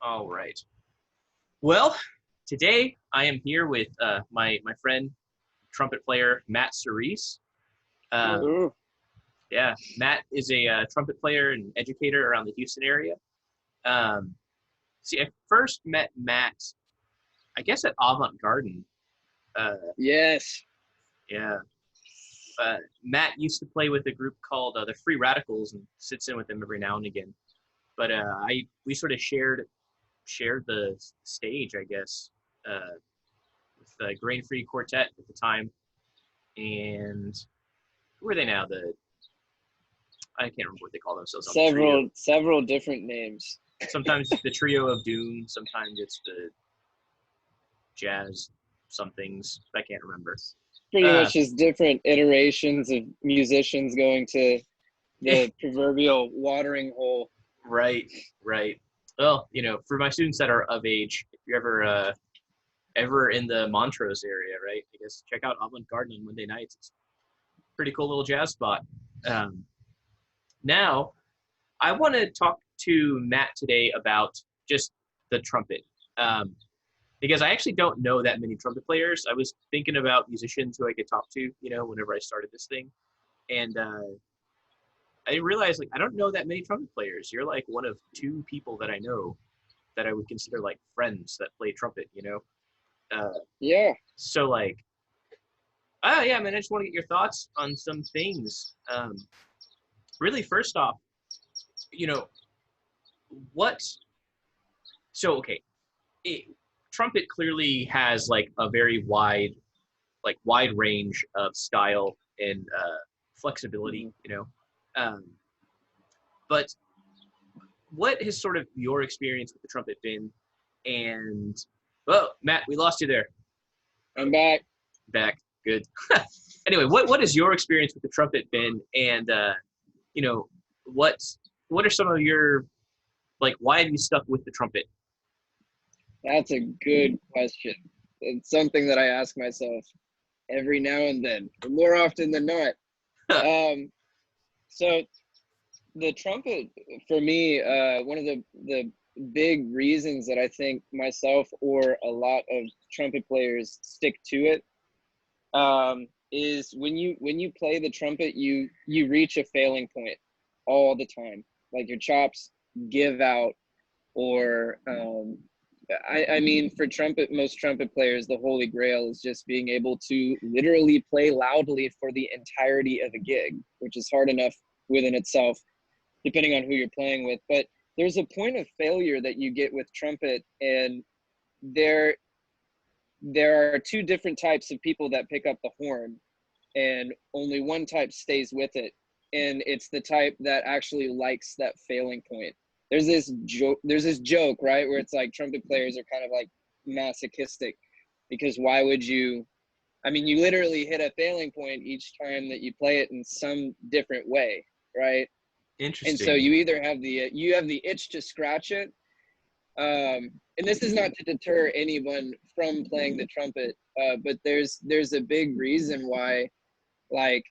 All right. Well, today I am here with my friend, trumpet player Matt Serice. Um, Woohoo. yeah, Matt is a trumpet player and educator around the Houston area. Um, See, I first met Matt, I guess, at Avant Garden. Uh, Yes. yeah, Matt used to play with a group called the Free Radicals and sits in with them every now and again. But I we sort of shared the stage, I guess, with the Grain Free Quartet at the time, and who are they now? I can't remember what they call themselves on the trio. Several different names. Sometimes it's the Trio of Doom. Sometimes it's the Jazz somethings. I can't remember. Pretty Uh, much just different iterations of musicians going to the proverbial watering hole. right, right. Well, for my students that are of age, if you're ever in the Montrose area, right, I guess check out Avant Garden on Monday nights. It's a pretty cool little jazz spot. Um, Now, I want to talk to Matt today about just the trumpet. Um, because I actually don't know that many trumpet players. I was thinking about musicians who I could talk to, whenever I started this thing. And I realized, like, I don't know that many trumpet players. You're like one of two people that I know that I would consider like friends that play trumpet. Uh, Yeah, so, like, yeah, man, I just want to get your thoughts on some things. Really, first off, you know, what okay, it, trumpet clearly has like a very wide range of style and flexibility, mhm. um, but what has sort of your experience with the trumpet been? And well, Matt, we lost you there. I'm back. Back. Good. Anyway, what is your experience with the trumpet been? And you know what what are some of your, like, why have you stuck with the trumpet? That's a good question. It's something that I ask myself every now and then, but more often than not. Um, so the trumpet for me, one of the big reasons that I think myself or a lot of trumpet players stick to it is when you play the trumpet, you reach a failing point all the time. Like your chops give out, or I mean, for trumpet, most trumpet players, the holy grail is just being able to literally play loudly for the entirety of a gig, which is hard enough within itself, depending on who you're playing with. But there's a point of failure that you get with trumpet, and there there are two different types of people that pick up the horn, and only one type stays with it, and it's the type that actually likes that failing point. There's this joke, right, where it's like trumpet players are kind of like masochistic, because why would you, I mean, you literally hit a failing point each time that you play it in some different way, right? And so Interesting. you have the itch to scratch it. And this is not to deter anyone from playing the trumpet, but there's a big reason why, like,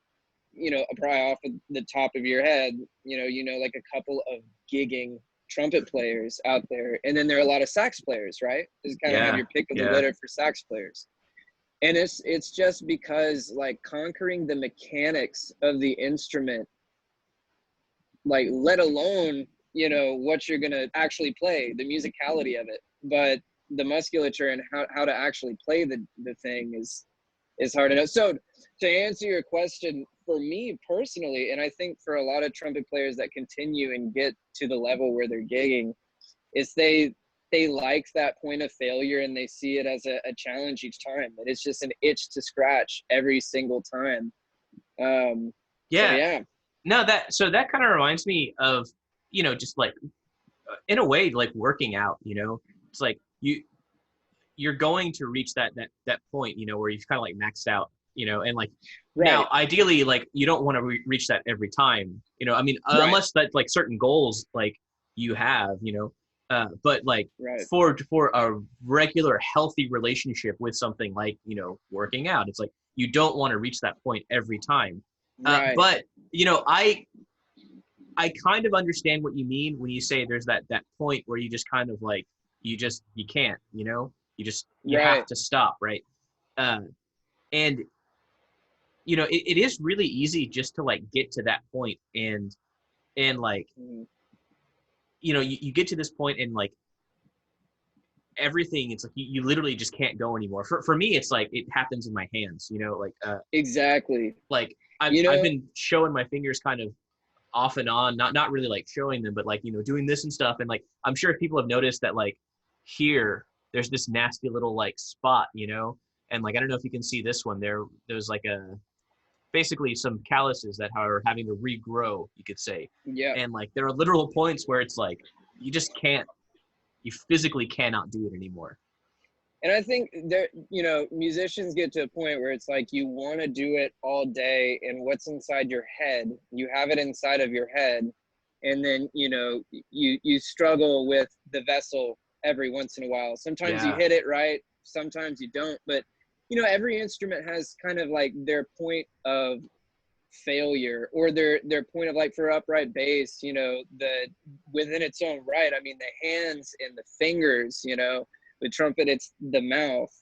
probably off of the top of your head, like a couple of gigging trumpet players out there, and then there are a lot of sax players, right? Just kind of have Yeah. your pick of the Yeah. litter for sax players. And it's just because, like, conquering the mechanics of the instrument, like, let alone what you're gonna actually play, the musicality of it, but the musculature and how to actually play the thing is hard enough. So to answer your question, for me personally, and I think for a lot of trumpet players that continue and get to the level where they're gigging, is they like that point of failure, and they see it as a challenge each time. That it's just an itch to scratch every single time. So Yeah. yeah. No, that kind of reminds me of, just like, in a way, like working out. It's like you're going to reach that point, where you've kind of like maxed out, and like, now Right. ideally, like, you don't want to reach that every time, I mean, Right. unless that, like, certain goals, like, you have, but like, Right. for a regular healthy relationship with something like, working out, it's like you don't want to reach that point every time. Right. But I kind of understand what you mean when you say there's that point where you just kind of like, you can't, you have Right. to stop, right? And it is really easy just to like get to that point, and like, Mhm. you get to this point and like everything, it's like you literally just can't go anymore. For me, it's like it happens in my hands, Exactly. like I've You I've know, been showing my fingers kind of off and on, not really like showing them, but like doing this and stuff, and like I'm sure if people have noticed that like here there's this nasty little like spot, and like I don't know if you can see this one there's like a basically some calluses that are having to regrow, you could say. yeah. And like there are literal points where it's like you just can't, you physically cannot do it anymore. And I think there, musicians get to a point where it's like you want to do it all day, and what's inside your head, you have it inside of your head, and then you struggle with the vessel every once in a while. Sometimes you Yeah. hit it right, sometimes you don't. But every instrument has kind of like their point of failure, or their point of, like, for upright bass, the within its own right. I mean, the hands and the fingers, with trumpet it's the mouth.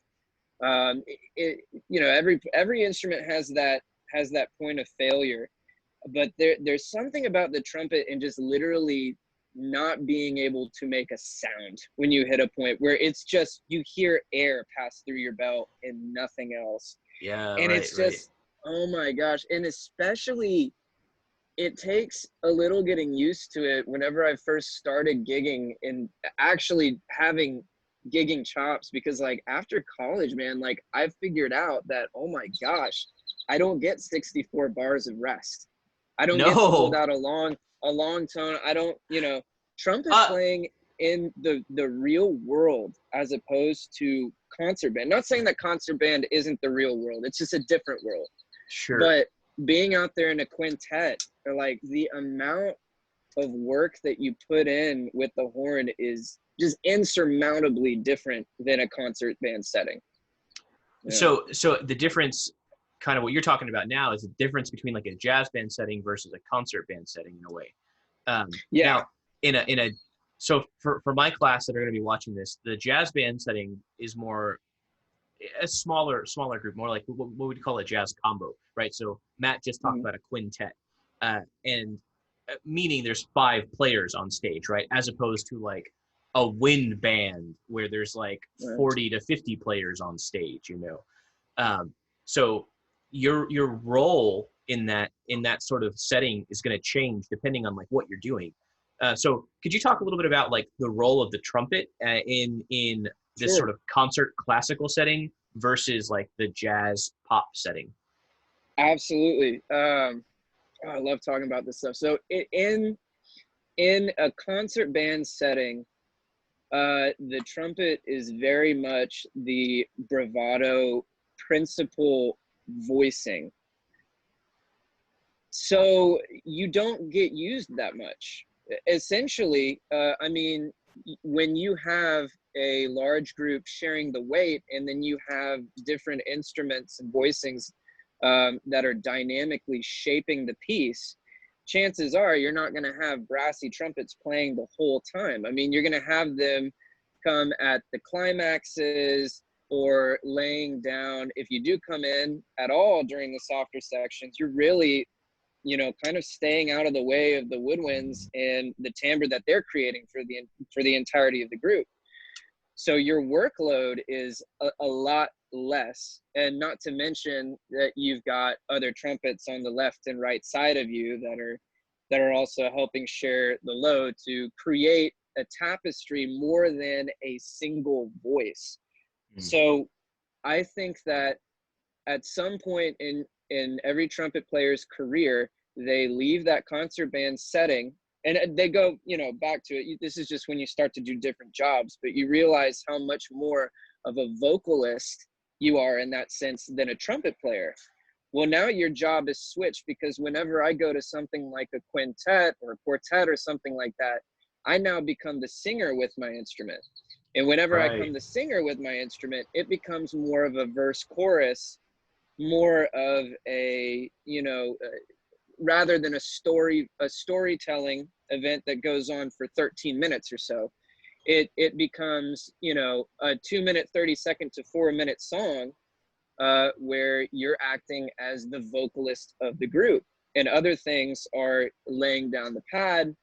Every instrument has that point of failure, but there's something about the trumpet and just literally not being able to make a sound when you hit a point where it's just you hear air pass through your belt and nothing else. Yeah, And right, it's right. just, oh my gosh. And especially, it takes a little getting used to it whenever I first started gigging and actually having gigging chops, because like after college, man, like I figured out that, oh my gosh, I don't get 64 bars of rest. I don't get to hold No. out a long tone. I don't, trumpet uh playing in the real world as opposed to concert band. Not saying that concert band isn't the real world. It's just a different world. sure. But being out there in a quintet, or like the amount of work that you put in with the horn is just insurmountably different than a concert band setting. Yeah. So the difference, kind of what you're talking about now, is the difference between like a jazz band setting versus a concert band setting in a way. Yeah. Now, in a so for my class that are going to be watching this, the jazz band setting is more a smaller group, more like what we'd call a jazz combo, right? So Matt just talked Mhm. about a quintet, and meaning there's 5 players on stage, right? As opposed to like a wind band where there's like Right. 40 to 50 players on stage. Um, so your role in that sort of setting is going to change depending on like what you're doing. So could you talk a little bit about like the role of the trumpet in this Sure. sort of concert classical setting versus like the jazz pop setting? Absolutely. I love talking about this stuff. So in a concert band setting, the trumpet is very much the bravado principal voicing. So you don't get used that much. Essentially, I mean, when you have a large group sharing the weight, and then you have different instruments and voicings that are dynamically shaping the piece, chances are you're not going to have brassy trumpets playing the whole time. I mean, you're going to have them come at the climaxes or laying down. If you do come in at all during the softer sections, you're really, kind of staying out of the way of the woodwinds and the timbre that they're creating for the entirety of the group. So your workload is a lot less, and not to mention that you've got other trumpets on the left and right side of you that are also helping share the load to create a tapestry more than a single voice. Mm. So I think that at some point in every trumpet player's career, they leave that concert band setting and they go, back to it. This is just when you start to do different jobs, but you realize how much more of a vocalist you are in that sense than a trumpet player. Well, now your job is switched, because whenever I go to something like a quintet or a quartet or something like that, I now become the singer with my instrument. And whenever I Right. come the singer with my instrument, it becomes more of a verse chorus, more of a, rather than a storytelling event that goes on for 13 minutes or so. it becomes, you know, a 2-minute 30-second to 4-minute song, where you're acting as the vocalist of the group, and other things are laying down the pad.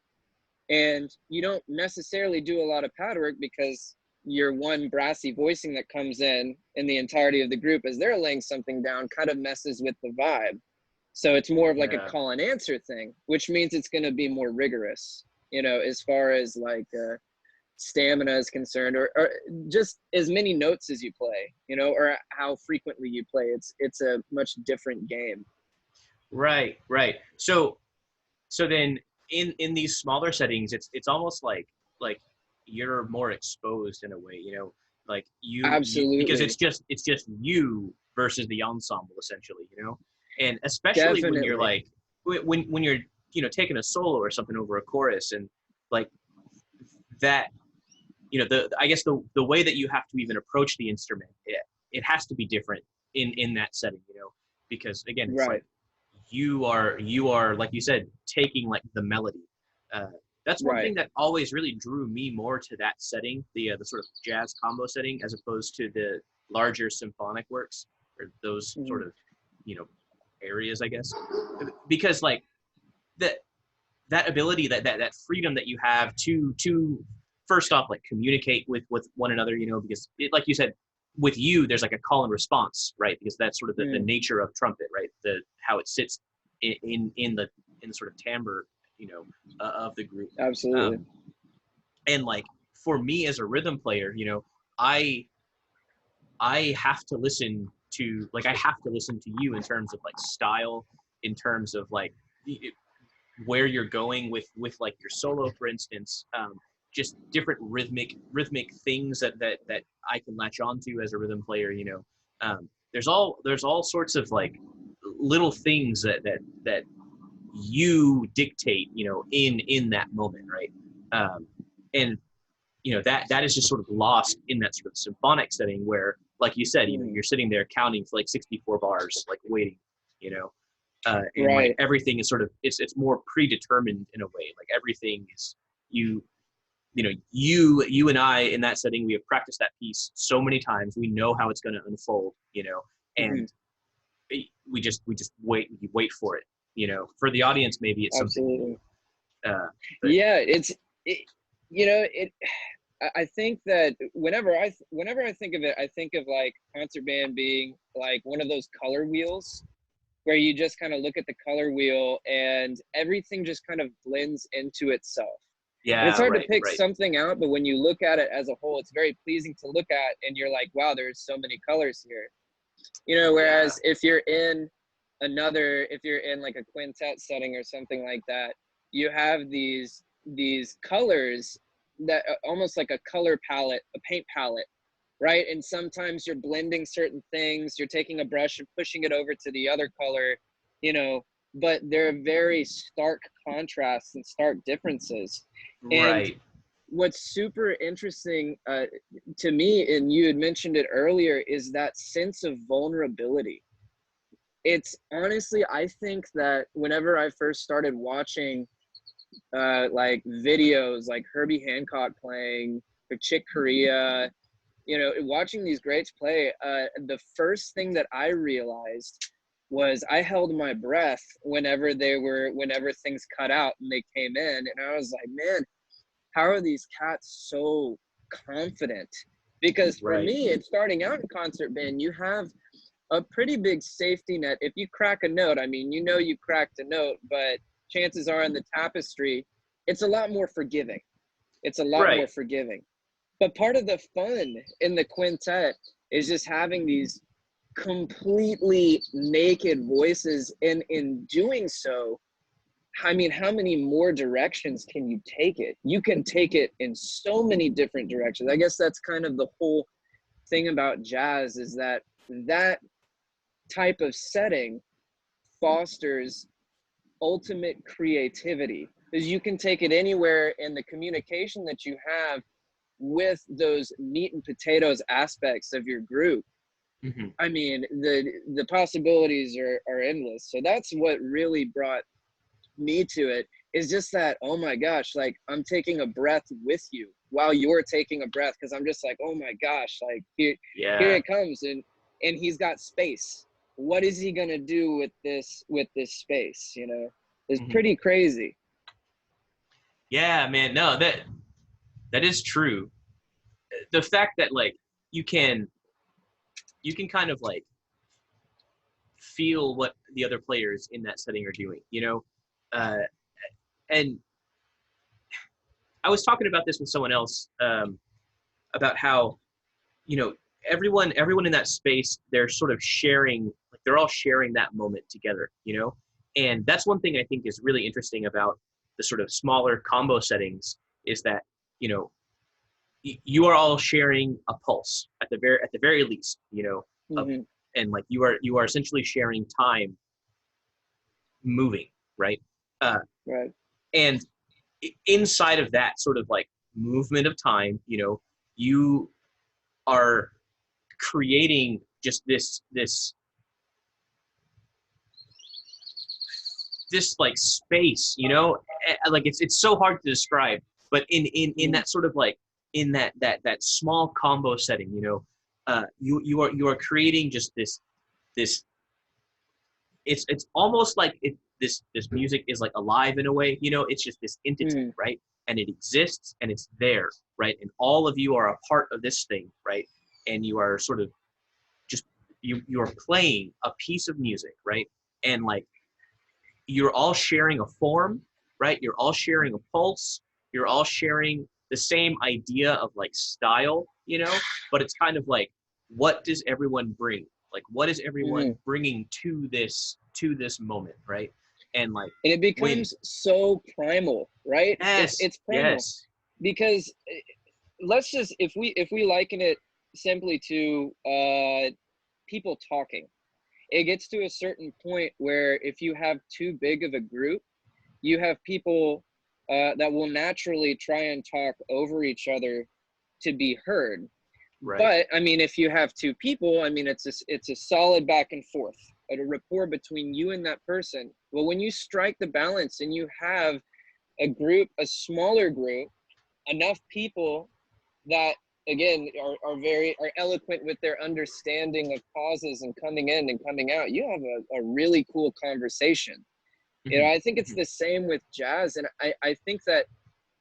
And you don't necessarily do a lot of pad work, because your one brassy voicing that comes in the entirety of the group as they're laying something down kind of messes with the vibe. So it's more of like a Yeah. call and answer thing, which means it's going to be more rigorous, you know, as far as like stamina is concerned, or just as many notes as you play, you know, or how frequently you play. It's a much different game. Right, right. So then in these smaller settings, it's almost like you're more exposed in a way, you know, like you because Absolutely. it's just you versus the ensemble essentially, you know, and especially when you're Definitely. like when you're, you know, taking a solo or something over a chorus, and like that, you know, the I guess the way that you have to even approach the instrument, it has to be different in that setting, you know, because again, it's like Right. you are like you said, taking like the melody. Uh, that's one Right. thing that always really drew me more to that setting, the sort of jazz combo setting, as opposed to the larger symphonic works or those Mhm. sort of, you know, areas, I guess, because like that that ability, that freedom that you have to first off like communicate with one another, you know, because like you said, with you there's like a call and response, right? Because that's sort of the Mm. nature of trumpet, right? The how it sits in the sort of timbre, you know, of the group. Absolutely. um and like for me as a rhythm player, you know, I have to listen to, like, I have to listen to you in terms of like style, in terms of like where you're going with like your solo, for instance. Just different rhythmic things that I can latch onto as a rhythm player, you know. There's all sorts of like little things that you dictate, you know, in that moment, right? And you know that is just sort of lost in that sort of symphonic setting where, like you said, you know, Mm. you're sitting there counting for like 64 bars, like waiting, you know. And like Right. everything is sort of, it's more predetermined in a way. Like everything is, you you know, you and I in that setting, we have practiced that piece so many times, we know how it's going to unfold, you know. Hmm. And we just wait for it, you know. For the audience maybe it's something new, Absolutely. but Yeah, it, you know, I think that whenever I think of it, I think of like concert band being like one of those color wheels, where you just kind of look at the color wheel and everything just kind of blends into itself. And it's yeah, hard to right, pick right, something out, but when you look at it as a whole, it's very pleasing to look at, and you're like, wow, there's so many colors here. You know, yeah, whereas if you're in like a quintet setting or something like that, you have these colors that almost like a color palette, a paint palette, right? And sometimes you're blending certain things, you're taking a brush and pushing it over to the other color, you know, but they're very stark contrasts and stark differences. And right, what's super interesting to me, and you had mentioned it earlier, is that sense of vulnerability. It's honestly, I think that whenever I first started watching like videos like Herbie Hancock playing or Chick Corea, you know, watching these greats play, the first thing that I realized was I held my breath whenever things cut out and they came in, and I was like, man, how are these cats so confident? Because for right, me, it's starting out in concert band, you have a pretty big safety net. If you crack a note, I mean, you know, you cracked a note, but chances are in the tapestry, it's a lot more forgiving. It's a lot more right, forgiving. But part of the fun in the quintet is just having these completely naked voices. And in doing so, I mean, how many more directions can you take it? You can take it in so many different directions. I guess that's kind of the whole thing about jazz, is that that type of setting fosters ultimate creativity, because you can take it anywhere, and the communication that you have with those meat and potatoes aspects of your group, hmm, I mean, the possibilities are endless. So that's what really brought me to it, is just that, oh my gosh, like I'm taking a breath with you. while you're taking a breath, because I'm just like, oh my gosh, like here it comes, and he's got space. What is he gonna do with this space? You know, it's pretty crazy. Yeah, man. No, that is true. The fact that like you can kind of like feel what the other players in that setting are doing, you know, and I was talking about this with someone else about how, you know, everyone in that space, they're sort of sharing, like they're all sharing that moment together, you know, and that's one thing I think is really interesting about the sort of smaller combo settings is that, you know, you are all sharing a pulse at the very least, you know, and like you are essentially sharing time moving, right? Right. And inside of that sort of like movement of time, you know, you are creating just this like space, you know, like it's so hard to describe, but in that sort of like in that small combo setting, you know, you are creating just this it's almost like this music is like alive in a way, you know, it's just this entity, right? And it exists and it's there, right? And all of you are a part of this thing, right? And you are sort of just you are playing a piece of music, right? And like you're all sharing a form, right? You're all sharing a pulse. You're all sharing the same idea of like style, you know, but it's kind of like, what does everyone bring? Like, what is everyone bringing to this moment, right? And like, and it becomes so primal, right? Yes, It's primal because let's just, if we liken it simply to people talking, it gets to a certain point where if you have too big of a group, you have people that will naturally try and talk over each other to be heard. Right. But I mean, if you have two people, I mean, it's a solid back and forth, a rapport between you and that person. Well, when you strike the balance and you have a group, a smaller group, enough people that again are eloquent with their understanding of pauses and coming in and coming out, you have a really cool conversation. You know, I think it's the same with jazz, and I think that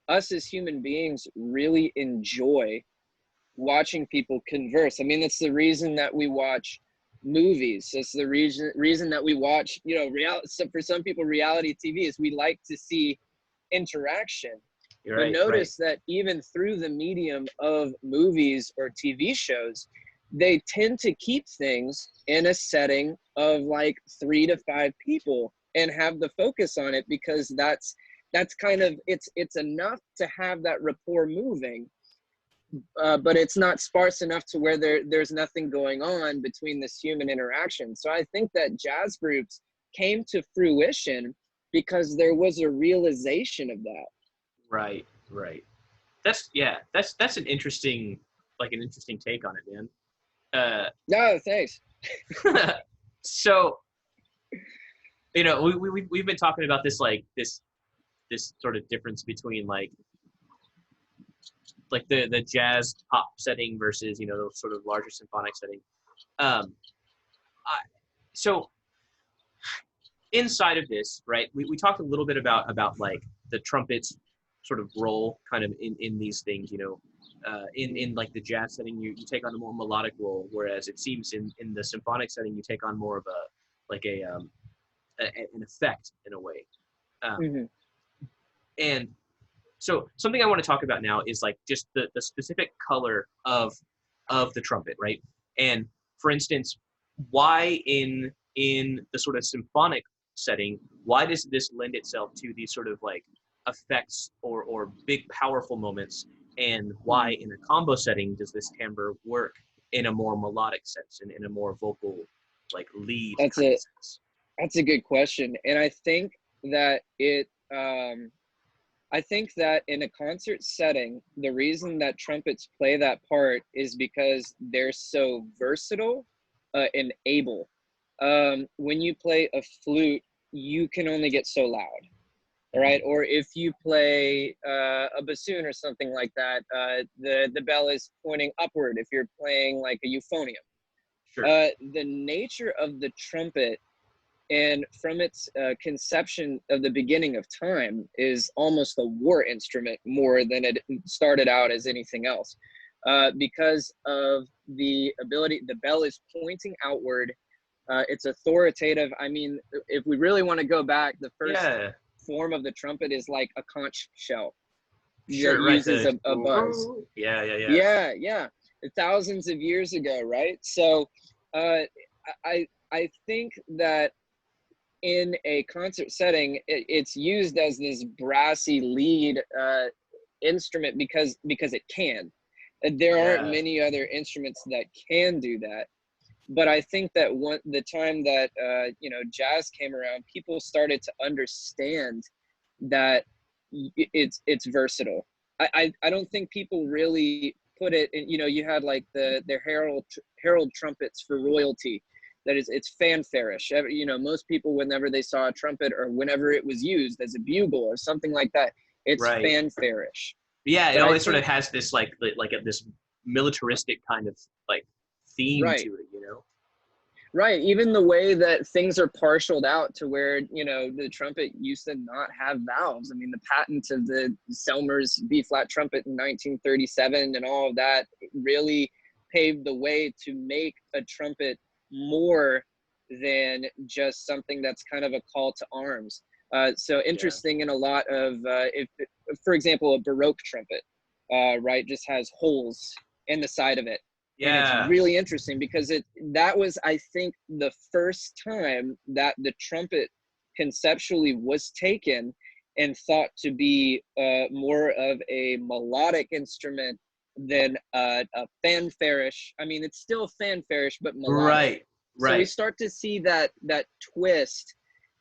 us as human beings really enjoy watching people converse. I mean, that's the reason that we watch movies. It's the reason that we watch, you know, so for some people, reality TV is we like to see interaction. But notice that even through the medium of movies or TV shows, they tend to keep things in a setting of like 3 to 5 people and have the focus on it, because that's kind of, it's enough to have that rapport moving, but it's not sparse enough to where there's nothing going on between this human interaction. So I think that jazz groups came to fruition because there was a realization of that. Right. That's an interesting take on it, man. No, thanks. So, you know, we've been talking about this, like this sort of difference between like the jazz pop setting versus, you know, the sort of larger symphonic setting. So inside of this, right, we talked a little bit about like the trumpet's sort of role kind of in these things, you know. In like the jazz setting, you take on a more melodic role, whereas it seems in the symphonic setting you take on more of an effect in a way. And so something I want to talk about now is like just the specific color of the trumpet, right? And for instance, why in the sort of symphonic setting, why does this lend itself to these sort of like effects or big powerful moments, and why in a combo setting does this timbre work in a more melodic sense and in a more vocal like lead sense? That's a good question, and I think that I think that in a concert setting, the reason that trumpets play that part is because they're so versatile and able. When you play a flute, you can only get so loud. all right? Or if you play a bassoon or something like that, the bell is pointing upward if you're playing like a euphonium. Sure. The nature of the trumpet, and from its conception of the beginning of time, is almost a war instrument more than it started out as anything else, because of the ability. The bell is pointing outward. It's authoritative. I mean, if we really want to go back, the first Yeah. form of the trumpet is like a conch shell that Sure. Right. uses a buzz. Yeah. Yeah. Yeah. Yeah, thousands of years ago, right? So uh, I think that in a concert setting, it's used as this brassy lead instrument because it can. There aren't Yeah. many other instruments that can do that. But I think that the time that jazz came around, people started to understand that it's versatile. I don't think people really put it in. You had like the herald trumpets for royalty. That is, it's fanfarish. Most people, whenever they saw a trumpet or whenever it was used as a bugle or something like that, it's Right. fanfarish. Yeah. It But I always sort think, of has this this militaristic kind of like theme to right, it, you know? right. Even the way that things are partialed out to where, the trumpet used to not have valves. I mean, the patent of the Selmer's B flat trumpet in 1937 and all of that really paved the way to make a trumpet more than just something that's kind of a call to arms. So Yeah. interesting in a lot of, for example, a Baroque trumpet, right, just has holes in the side of it. And it's Yeah. really interesting because that was, I think, the first time that the trumpet conceptually was taken and thought to be more of a melodic instrument than a fanfarish. I mean, it's still fanfarish, but melodic. Right. So we Right. start to see that twist,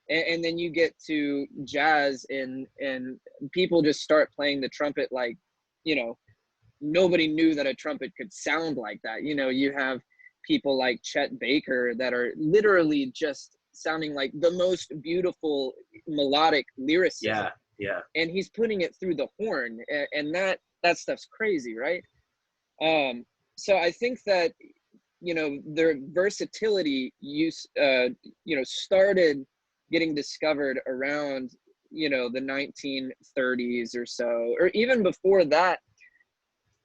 and then you get to jazz, and people just start playing the trumpet like, you know, nobody knew that a trumpet could sound like that. You have people like Chet Baker that are literally just sounding like the most beautiful melodic lyricism, Yeah. Yeah. and he's putting it through the horn, and that stuff's crazy, right? So I think that their versatility started getting discovered around the 1930s or so, or even before that.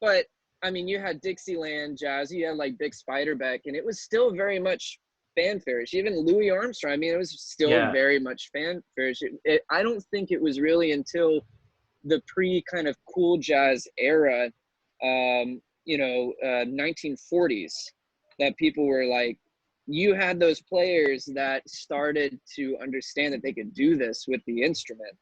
But I mean, you had Dixieland jazz, you had like Big Spiderbeck, and it was still very much fanfarish. Even Louis Armstrong, I mean, it was still Yeah. very much fanfarish. I don't think it was really until the pre kind of cool jazz era, 1940s, that people were like, you had those players that started to understand that they could do this with the instrument,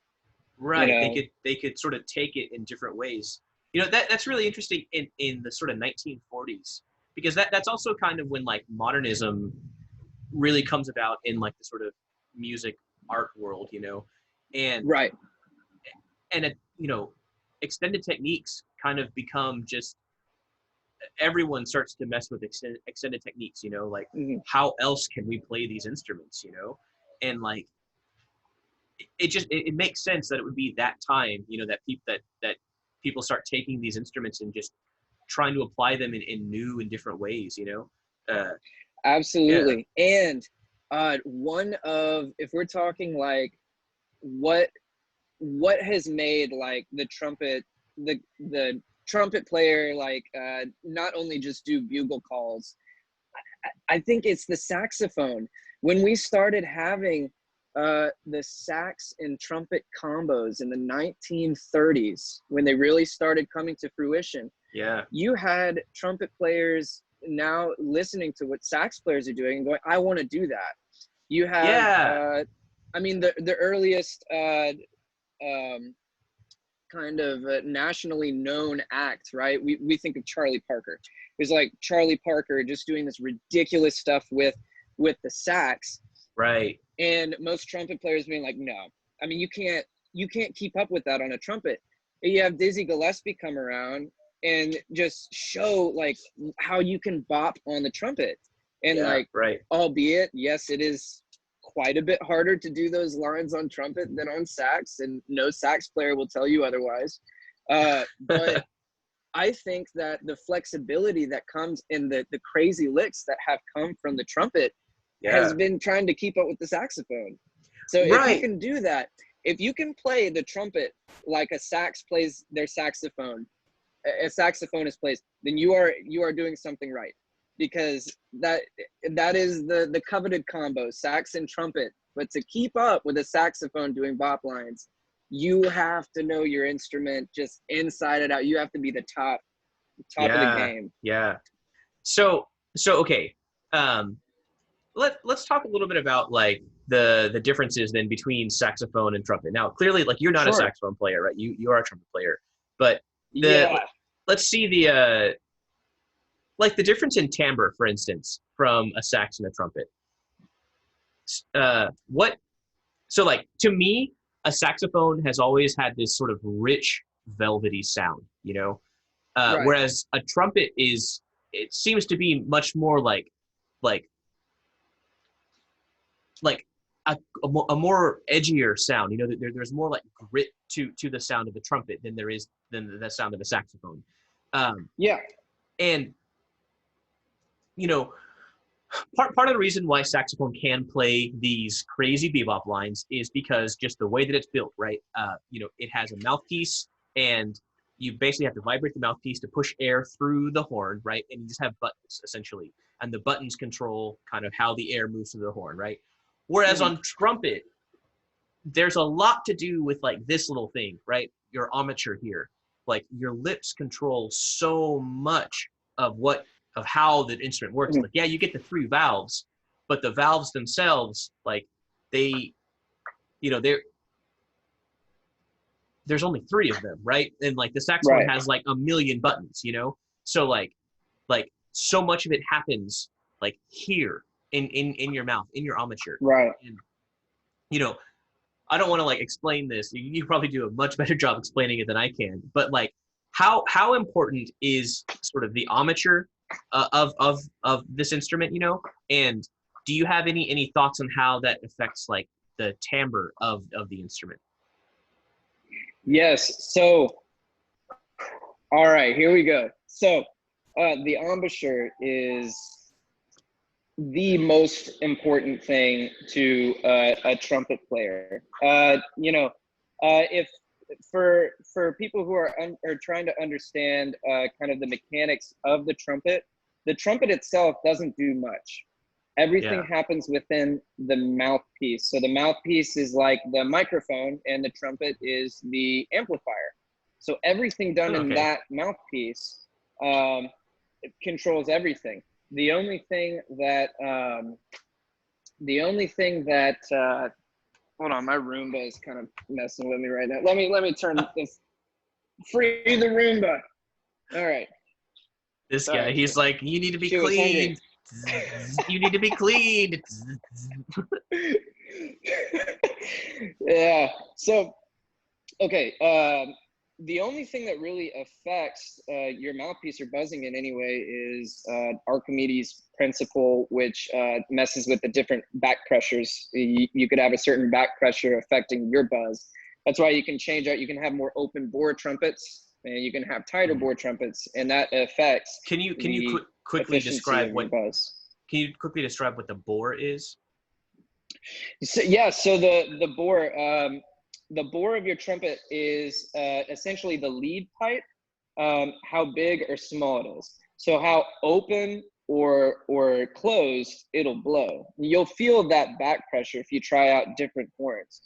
you Right. know? They could sort of take it in different ways. You know, that's really interesting in the sort of 1940s, because that's also kind of when like modernism really comes about in like the sort of music art world, you know. And Right. you know, extended techniques kind of become just, everyone starts to mess with extended techniques, you know, like Mhm. how else can we play these instruments, you know? And like it makes sense that it would be that time, you know, that people start taking these instruments and just trying to apply them in new and different ways, you know. Yeah. Absolutely. And one of, if we're talking like what has made like the trumpet player like not only just do bugle calls, I think it's the saxophone. When we started having the sax and trumpet combos in the 1930s, when they really started coming to fruition, Yeah. you had trumpet players now listening to what sax players are doing and going, I want to do that. You have, Yeah. I mean, the earliest um, kind of nationally known act, right? We think of Charlie Parker. It was like Charlie Parker just doing this ridiculous stuff with the sax, Right. and most trumpet players being like, no. I mean, you can't keep up with that on a trumpet. You have Dizzy Gillespie come around and just show like how you can bop on the trumpet, and Yeah. like, Right. albeit yes, it is quite a bit harder to do those lines on trumpet than on sax, and no sax player will tell you otherwise. But I think that the flexibility that comes in the crazy licks that have come from the trumpet has been trying to keep up with the saxophone. So if you can do that, if you can play the trumpet like a sax plays their saxophone, a saxophonist plays, then you are doing something right, because that is the coveted combo, sax and trumpet. But to keep up with a saxophone doing bop lines, you have to know your instrument just inside and out. You have to be the top of the game. Yeah. So okay. Let's talk a little bit about like the differences then between saxophone and trumpet. Now, clearly, like you're not a saxophone player, right? You are a trumpet player, but let's see the like the difference in timbre, for instance, from a sax and a trumpet. So like to me, a saxophone has always had this sort of rich, velvety sound, you know, whereas a trumpet it seems to be much more like a more edgier sound. You know, there's more like grit to the sound of the trumpet than there is than the sound of a saxophone. And you know, part of the reason why saxophone can play these crazy bebop lines is because just the way that it's built, right? You know, it has a mouthpiece, and you basically have to vibrate the mouthpiece to push air through the horn, right? And you just have buttons essentially, and the buttons control kind of how the air moves through the horn, right? Whereas on trumpet, there's a lot to do with like this little thing, right? Your armature here, like your lips control so much of how the instrument works. Like, yeah, you get the 3 valves, but the valves themselves, like they, you know, there's only 3 of them, right? And like the saxophone has like a million buttons, you know? So like so much of it happens like here in your mouth, in your armature. And, you know, I don't want to like explain this. You probably do a much better job explaining it than I can. But like, how important is sort of the armature of this instrument? You know, and do you have any thoughts on how that affects like the timbre of the instrument? Yes. So, all right, here we go. So, the embouchure is the most important thing to a trumpet player. You know, if for people who are trying to understand kind of the mechanics of the trumpet itself doesn't do much. Everything happens within the mouthpiece. So the mouthpiece is like the microphone, and the trumpet is the amplifier. So everything done in that mouthpiece controls everything. The only thing that hold on, my Roomba is kind of messing with me right now. Let me turn this. Free the Roomba. All right. This guy, he's like, you need to be clean. You need to be clean. Yeah. So, okay. The only thing that really affects your mouthpiece or buzzing in any way is Archimedes' principle, which messes with the different back pressures. You could have a certain back pressure affecting your buzz. That's why you can change out. You can have more open bore trumpets, and you can have tighter bore trumpets, and that affects. Can you quickly describe what buzz? Can you quickly describe what the bore is? So, yeah. So the bore. The bore of your trumpet is essentially the lead pipe, how big or small it is. So how open or closed it'll blow. You'll feel that back pressure if you try out different horns.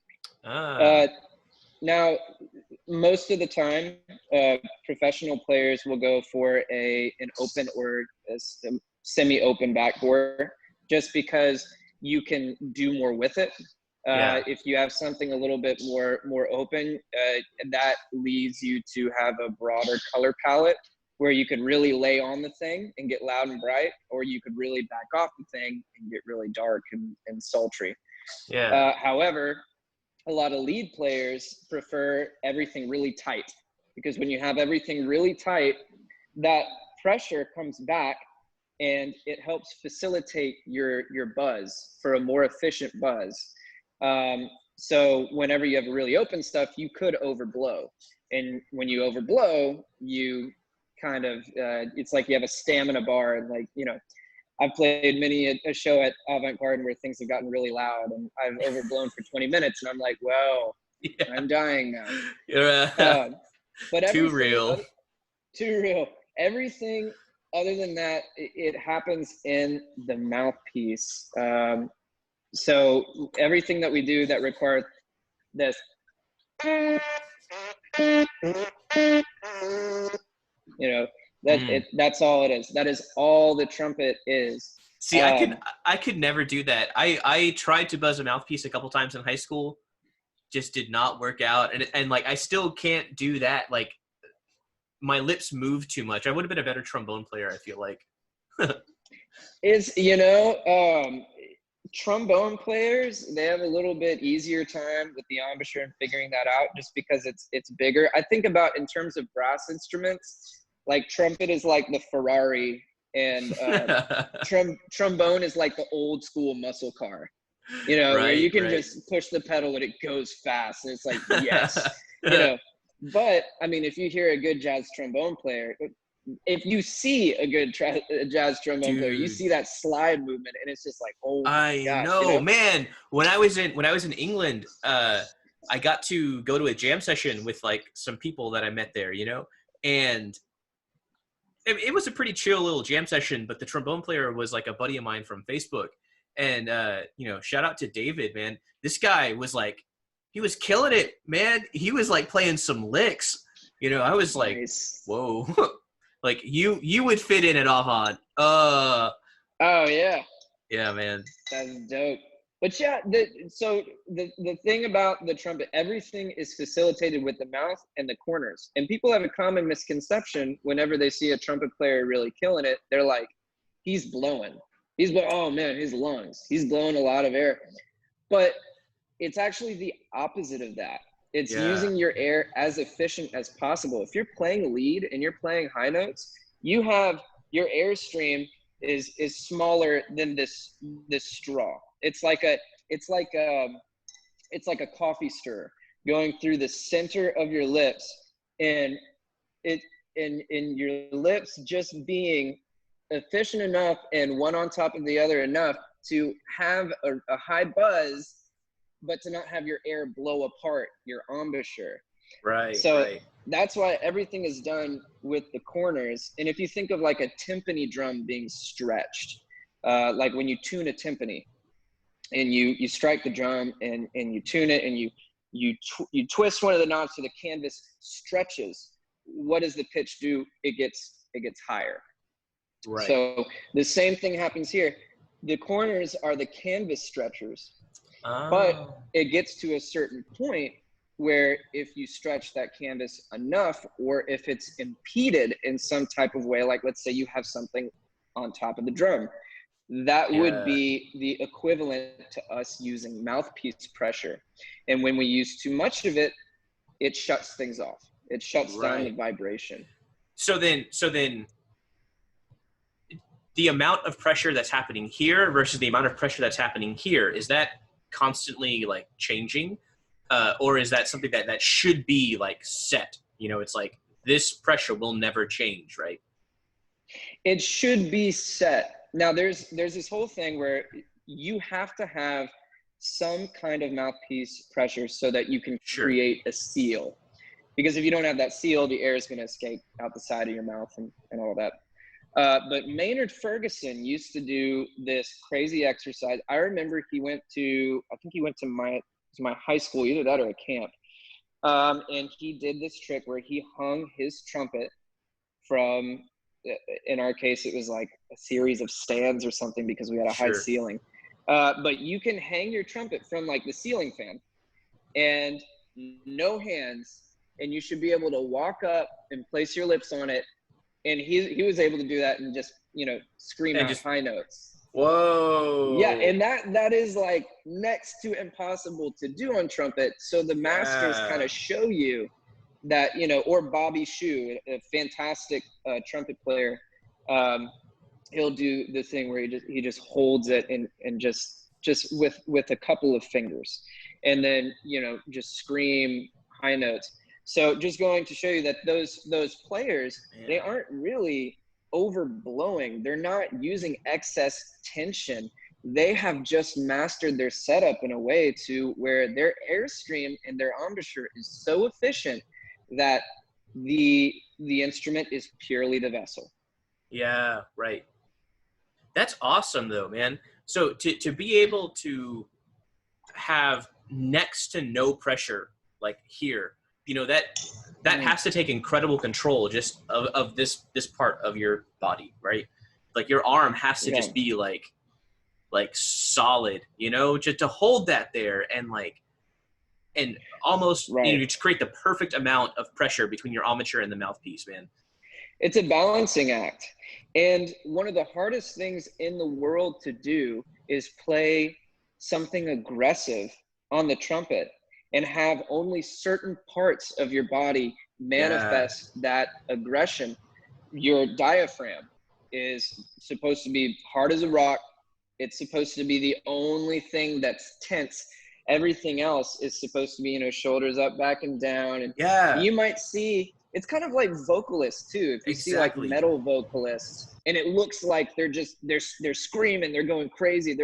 Now, most of the time, professional players will go for an open or a semi-open back bore, just because you can do more with it. If you have something a little bit more open, that leads you to have a broader color palette, where you could really lay on the thing and get loud and bright, or you could really back off the thing and get really dark and sultry. However, a lot of lead players prefer everything really tight, because when you have everything really tight, that pressure comes back and it helps facilitate your buzz for a more efficient buzz. So whenever you have really open stuff, you could overblow, and when you overblow, you kind of it's like you have a stamina bar, and like, you know, I've played many a show at Avant-Garde where things have gotten really loud, and I've overblown for 20 minutes, and I'm like, well, Yeah. I'm dying now. You're But too everything real. too real. Everything other than that, it happens in the mouthpiece. So everything that we do that requires this, you know, that's all it is. That is all the trumpet is. See, I could never do that. I tried to buzz a mouthpiece a couple times in high school, just did not work out, and like I still can't do that. Like my lips move too much. I would have been a better trombone player, I feel like. Trombone players, they have a little bit easier time with the embouchure and figuring that out, just because it's bigger. I think about in terms of brass instruments, like trumpet is like the Ferrari, and trombone is like the old school muscle car, you know, where you can just push the pedal and it goes fast, and it's like, yes, you know. But I mean, if you hear a good jazz trombone player, if you see a good jazz trombone player, you see that slide movement, and it's just like, oh my gosh, know, you know? Man. When I was in England, I got to go to a jam session with like some people that I met there, you know, and it was a pretty chill little jam session. But the trombone player was like a buddy of mine from Facebook, and you know, shout out to David, man. This guy was like, he was killing it, man. He was like playing some licks, you know. I was like, nice. Whoa. Like you would fit in at Avant. Oh yeah. Yeah, man. That's dope. But yeah, the thing about the trumpet, everything is facilitated with the mouth and the corners. And people have a common misconception whenever they see a trumpet player really killing it. They're like, he's blowing. Oh man, his lungs. He's blowing a lot of air. But it's actually the opposite of that. It's using your air as efficient as possible. If you're playing lead and you're playing high notes, you have your airstream is smaller than this straw. It's like a coffee stir going through the center of your lips, and your lips just being efficient enough and one on top of the other enough to have a high buzz, but to not have your air blow apart your embouchure. Right. So that's why everything is done with the corners. And if you think of like a timpani drum being stretched, like when you tune a timpani and you strike the drum and you tune it and you twist one of the knobs so the canvas stretches, what does the pitch do? It gets higher. Right. So the same thing happens here. The corners are the canvas stretchers. But it gets to a certain point where if you stretch that canvas enough, or if it's impeded in some type of way, like let's say you have something on top of the drum, that would be the equivalent to us using mouthpiece pressure. And when we use too much of it, it shuts things off. It shuts down the vibration. So then the amount of pressure that's happening here versus the amount of pressure that's happening here, is that constantly like changing, or is that something that should be like set? You know, it's like this pressure will never change, right? It should be set. Now there's this whole thing where you have to have some kind of mouthpiece pressure so that you can create a seal, because if you don't have that seal, the air is going to escape out the side of your mouth and all that. But Maynard Ferguson used to do this crazy exercise. I remember he went to my high school, either that or a camp. And he did this trick where he hung his trumpet from, in our case, it was like a series of stands or something because we had a high ceiling. But you can hang your trumpet from like the ceiling fan and no hands, and you should be able to walk up and place your lips on it. And he was able to do that and just, you know, scream out high notes. Whoa. Yeah, and that is like next to impossible to do on trumpet. So the masters kind of show you that, you know, or Bobby Shu, a fantastic trumpet player. he'll do the thing where he just holds it and just with a couple of fingers, and then, you know, just scream high notes. So just going to show you that those players, they aren't really overblowing. They're not using excess tension. They have just mastered their setup in a way to where their airstream and their embouchure is so efficient that the instrument is purely the vessel. Yeah, right. That's awesome though, man. So to be able to have next to no pressure like here, you know, that has to take incredible control just of this part of your body, right? Like your arm has to just be like solid, you know, just to hold that there and almost, you know, just create the perfect amount of pressure between your armature and the mouthpiece, man. It's a balancing act. And one of the hardest things in the world to do is play something aggressive on the trumpet and have only certain parts of your body manifest that aggression. Your diaphragm is supposed to be hard as a rock. It's supposed to be the only thing that's tense. Everything else is supposed to be, you know, shoulders up, back and down. And you might see, it's kind of like vocalists too. If you see like metal vocalists, and it looks like they're screaming, they're going crazy.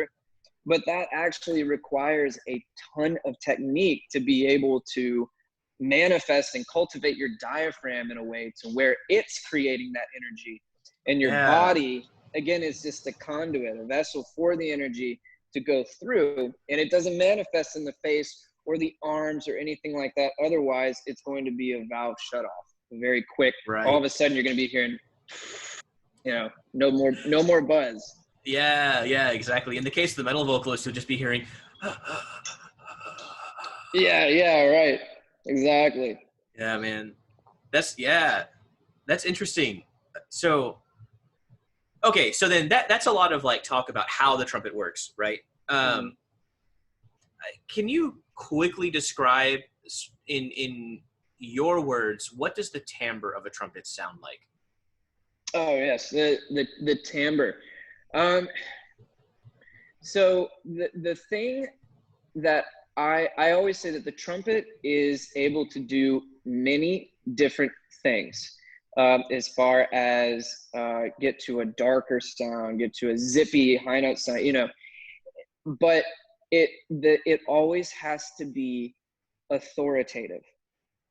But that actually requires a ton of technique to be able to manifest and cultivate your diaphragm in a way to where it's creating that energy. And your body, again, is just a conduit, a vessel for the energy to go through. And it doesn't manifest in the face or the arms or anything like that. Otherwise, it's going to be a valve shut off very quick. All of a sudden, you're going to be hearing, you know, no more buzz. Yeah, exactly. In the case of the metal vocalist, you'll just be hearing. Yeah, right. Exactly. Yeah, man. That's interesting. So, okay, so then that's a lot of like talk about how the trumpet works, right? Can you quickly describe in your words, what does the timbre of a trumpet sound like? Oh yes, the timbre. So the thing that I always say that the trumpet is able to do many different things, as far as get to a darker sound, get to a zippy high note sound, you know, but it always has to be authoritative.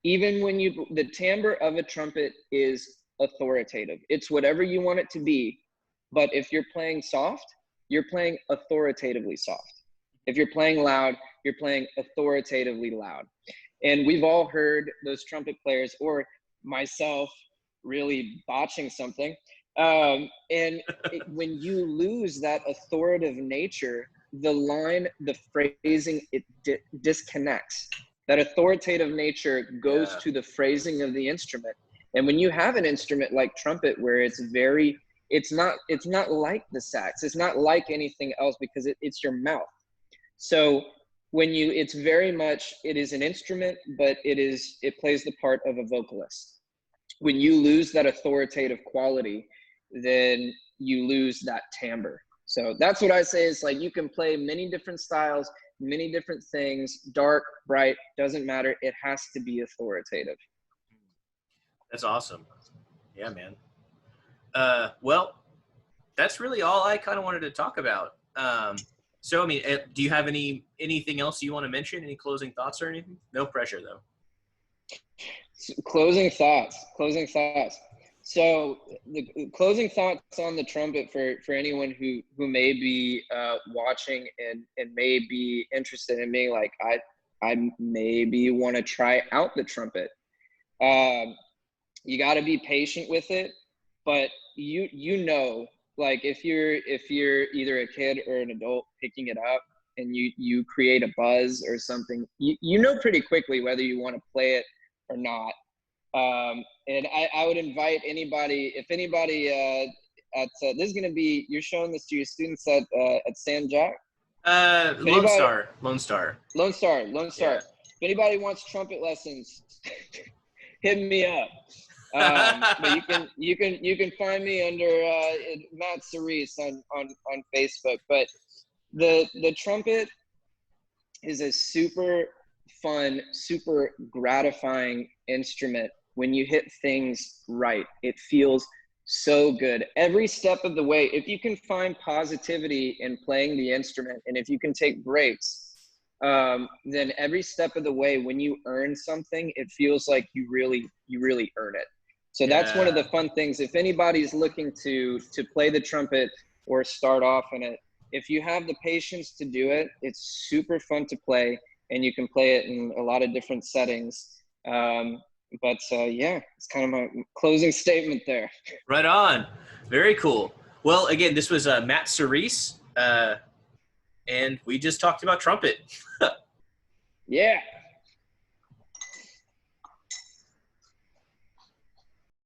Even when the timbre of a trumpet is authoritative. It's whatever you want it to be. But if you're playing soft, you're playing authoritatively soft. If you're playing loud, you're playing authoritatively loud. And we've all heard those trumpet players, or myself, really botching something. When you lose that authoritative nature, the phrasing, it disconnects. That authoritative nature goes to the phrasing of the instrument. And when you have an instrument like trumpet, where it's not like the sax, it's not like anything else, because it's your mouth. So it's very much, it is an instrument, but it plays the part of a vocalist. When you lose that authoritative quality, then you lose that timbre. So that's what I say, is like, you can play many different styles, many different things, dark, bright, doesn't matter. It has to be authoritative. That's awesome. Yeah, man. Well, that's really all I kind of wanted to talk about. So, I mean, do you have anything else you want to mention? Any closing thoughts or anything? No pressure, though. Closing thoughts. So the closing thoughts on the trumpet for anyone who may be watching and may be interested in me, like I maybe want to try out the trumpet. You got to be patient with it, but you know, like if you're either a kid or an adult picking it up and you create a buzz or something, you know pretty quickly whether you want to play it or not. And I would invite anybody, if anybody this is going to be, you're showing this to your students at San Jack? Lone Star. Yeah. If anybody wants trumpet lessons, hit me up. But you can find me under Matt Serice on Facebook. But the trumpet is a super fun, super gratifying instrument when you hit things right. It feels so good every step of the way. If you can find positivity in playing the instrument, and if you can take breaks, then every step of the way, when you earn something, it feels like you really earn it. So that's one of the fun things. If anybody's looking to play the trumpet or start off in it, if you have the patience to do it, it's super fun to play, and you can play it in a lot of different settings. Yeah, it's kind of my closing statement there. Right on. Very cool. Well, again, this was Matt Serice, and we just talked about trumpet. Yeah.